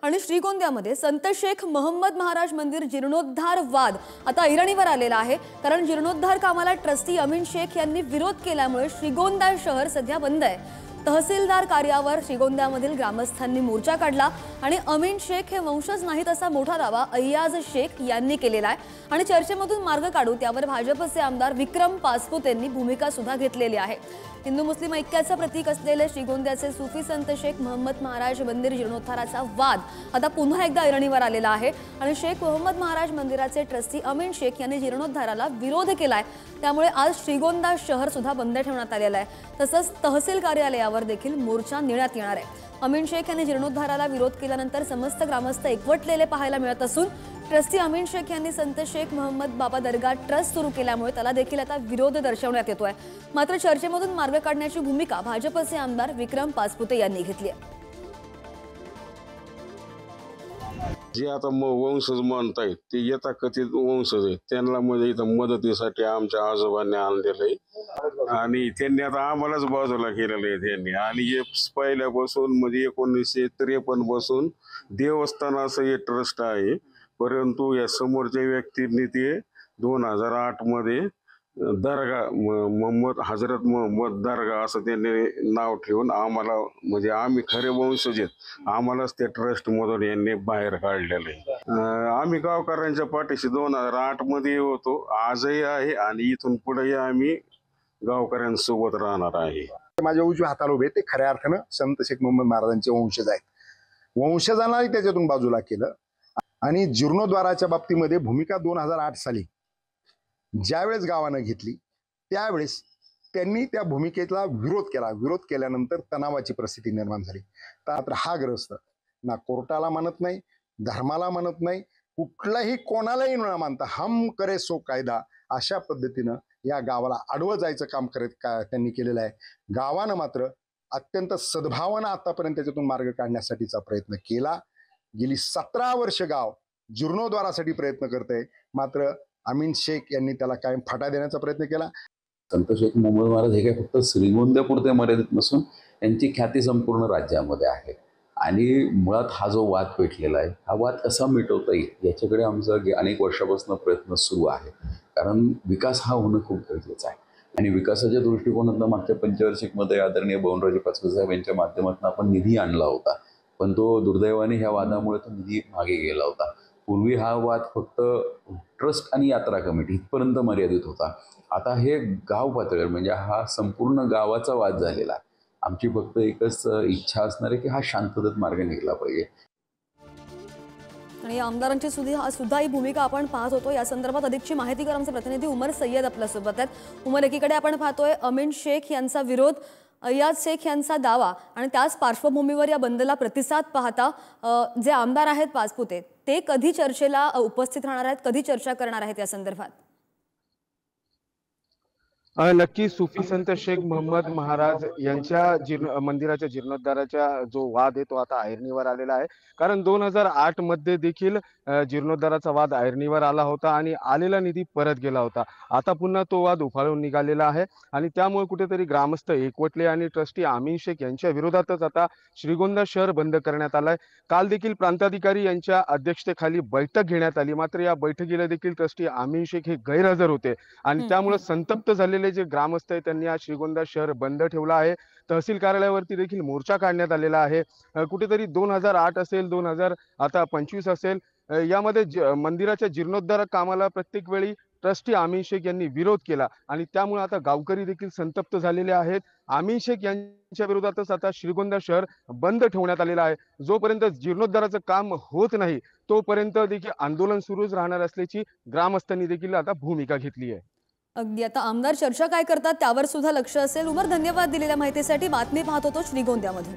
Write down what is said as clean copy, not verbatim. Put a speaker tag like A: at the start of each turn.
A: आणि श्रीगोंद्यामध्ये संत शेख मोहम्मद महाराज मंदिर जीर्णोद्धार वाद आता ऐरणीवर आलेला आहे। कारण जीर्णोद्धार कामाला ट्रस्टी अमीन शेख यांनी विरोध केल्यामुळे श्रीगोंदा शहर सध्या बंद आहे। तहसीलदार कार्यावर श्रीगोंद्यामधील ग्रामस्थांनी मोर्चा काढला आणि अमीन शेख हे वंशज नाहीत असा मोठा दावा अय्याज शेख यांनी केलेला आहे। आणि चर्चेमधून मार्ग काढू त्यावर भाजपचे आमदार विक्रम पासपुत यांनी भूमिका सुद्धा घेतलेली आहे। हिंदू मुस्लिम ऐक्याचे प्रतीक असलेले श्रीगोंद्याचे सुफी संत शेख मोहम्मद महाराज मंदिर जीर्णोद्धाराचा वाद आता पुन्हा एकदा ऐरणीवर आलेला आहे। आणि शेख मोहम्मद महाराज मंदिराचे ट्रस्टी अमीन शेख यांनी जीर्णोद्धाराला विरोध केलाय। त्यामुळे आज श्रीगोंदा शहर सुद्धा बंद ठेवण्यात आलेला आहे। तसंच तहसील कार्यालयावर देखील मोर्चा नेण्यात येणार आहे। अमीन शेख यांनी जीर्णोद्धाराला विरोध केल्यानंतर समस्त ग्रामस्थ एकवटलेले पाहायला मिळत असून ट्रस्टी अमीन शेख यांनी संत शेख मोहम्मद बाबा दरगाह ट्रस्ट सुरू केल्यामुळे त्याला देखील आता विरोध दर्शवण्यात येतोय। मात्र चर्चेमधून मार्ग काढण्याची भूमिका भाजपचे आमदार विक्रम पासपुते यांनी घेतली आहे।
B: जे आता वंशज म्हणतायत ते यथा कथित वंशज आहेत, त्यांना म्हणजे इथं मदतीसाठी आमच्या आजोबांनी आणलेलं आहे आणि त्यांनी आता आम्हालाच बाजूला केलेलं आहे त्यांनी। आणि हे पहिल्यापासून म्हणजे 1953 पासून देवस्थान असं हे ट्रस्ट आहे, परंतु या समोरच्या व्यक्तींनी ते 2008 मध्ये दर्गा मोहम्मद हजरत मोहम्मद दर्गा असं त्यांनी नाव ठेवून आम्हाला म्हणजे आम्ही खरे वंशज आहेत, आम्हालाच त्या ट्रस्ट मधून यांनी बाहेर काढलेलं आहे। आम्ही गावकऱ्यांच्या पाठीशी 2008 मध्ये होतो, आजही आहे आणि इथून पुढेही आम्ही गावकऱ्यांसोबत राहणार आहे।
C: माझ्या उजव्या हाताला उभे ते खऱ्या अर्थानं संत शेख मोहम्मद महाराजांचे वंशज आहेत। वंशजांनाही त्याच्यातून बाजूला केलं आणि जीर्णोद्वाराच्या बाबतीमध्ये भूमिका 2008 साली ज्यावेळेस गावानं घेतली त्यावेळेस त्यांनी त्या भूमिकेला विरोध केला। विरोध केल्यानंतर तणावाची परिस्थिती निर्माण झाली। तर हा ग्रस्त ना कोर्टाला म्हणत नाही, धर्माला म्हणत नाही, कुठलाही कोणालाही न मानता हम करे सो कायदा अशा पद्धतीनं या गावाला आडवं जायचं काम त्यांनी केलेलं आहे। गावानं मात्र अत्यंत सद्भावानं आतापर्यंत त्याच्यातून मार्ग काढण्यासाठीचा प्रयत्न केला। गेली 17 वर्ष गाव जीर्णोद्वारासाठी प्रयत्न करते, मात्र अमीन शेख यांनी त्याला कायम फाटा देण्याचा प्रयत्न केला।
D: संत शेख मोहम्मद महाराज हे काय फक्त श्रीगोंद्यापुरते मर्यादित नसून त्यांची ख्याती संपूर्ण राज्यामध्ये आहे। आणि मुळात हा जो वाद पेटलेला आहे, हा वाद कसा मिटवता येईल याच्याकडे आमचा अनेक वर्षापासून प्रयत्न सुरू आहे। कारण विकास हा होणं खूप गरजेचं आहे आणि विकासाच्या दृष्टिकोनातून मागच्या पंचवार्षिकमध्ये आदरणीय बळवंतरावजी पाचपुते साहेब यांच्या माध्यमातून आपण निधी आणला होता, पण तो दुर्दैवाने ह्या वादामुळे तो निधी मागे गेला होता। पूर्वी हा वाद फक्त ट्रस्ट आणि यात्रा कमिटी इथपर्यंत मर्यादित होता, आता हे गाव पातळीवर म्हणजे हा संपूर्ण गावाचा वाद झालेला आहे। आमची फक्त एकच इच्छा असणार आहे की हा शांततेत मार्ग निघाला पाहिजे।
A: आणि आमदारांची सुद्धा ही भूमिका आपण पाहत होतो। या संदर्भात अधिकची माहिती कर आमचे प्रतिनिधी उमर सय्यद आपल्यासोबत आहेत। उमर, एकीकडे आपण पाहतोय अमीन शेख यांचा विरोध, अय्याज शेख यांचा दावा आणि त्याच पार्श्वभूमीवर या बंदला प्रतिसाद पाहता जे आमदार आहेत पासपुते ते कधी चर्चेला उपस्थित राहणार आहेत, कधी चर्चा करणार आहेत या संदर्भात?
E: नक्की सुफी संत शेख मोहम्मद महाराज यांच्या मंदिराच्या जीर्णोद्धाराचा जो वाद आहे तो आता ऐरणीवर आलेला आहे। कारण 2008 मध्ये देखील जीर्णोद्धाराचा वाद ऐरणीवर आला होता आणि आलेला निधी परत गेला होता। आता पुन्हा तो वाद उफाळून निघालेला आहे आणि त्यामुळे कुठेतरी ग्रामस्थ एकवटले आणि ट्रस्टी अमीन शेख यांच्या विरोधातच आता श्रीगोंदा शहर बंद करण्यात आलाय। काल देखील प्रांताधिकारी यांच्या अध्यक्षतेखाली बैठक घेण्यात आली, मात्र या बैठकीला देखील ट्रस्टी अमीन शेख हे गैरहजर होते आणि त्यामुळे संतप्त झालेले जे ग्रामस्थ आहेत त्यांनी आज श्रीगोंदा शहर बंद ठेवला आहे। तहसील कार्यालयावरती देखील मोर्चा काढण्यात आलेला आहे। कुठेतरी 2008 असेल, 2025 असेल, यामध्ये मंदिराच्या जीर्णोद्धार कामाला प्रत्येक वेळी ट्रस्टी अमीन शेख यांनी विरोध केला आणि त्यामुळे आता गावकरी देखील संतप्त झालेले आहेत। अमीन शेख यांच्या विरोधातच आता श्रीगोंदा शहर बंद ठेवण्यात आलेला आहे। जोपर्यंत जीर्णोद्धाराचं काम होत नाही तोपर्यंत देखील आंदोलन सुरूच राहणार असल्याची ग्रामस्थांनी देखील आता भूमिका घेतली आहे।
A: अगदी आता आमदार चर्चा काय करतात त्यावर सुद्धा लक्ष असेल। उमर, धन्यवाद दिलेल्या माहितीसाठी। बातमी पाहत होतो श्रीगोंद्यामधून।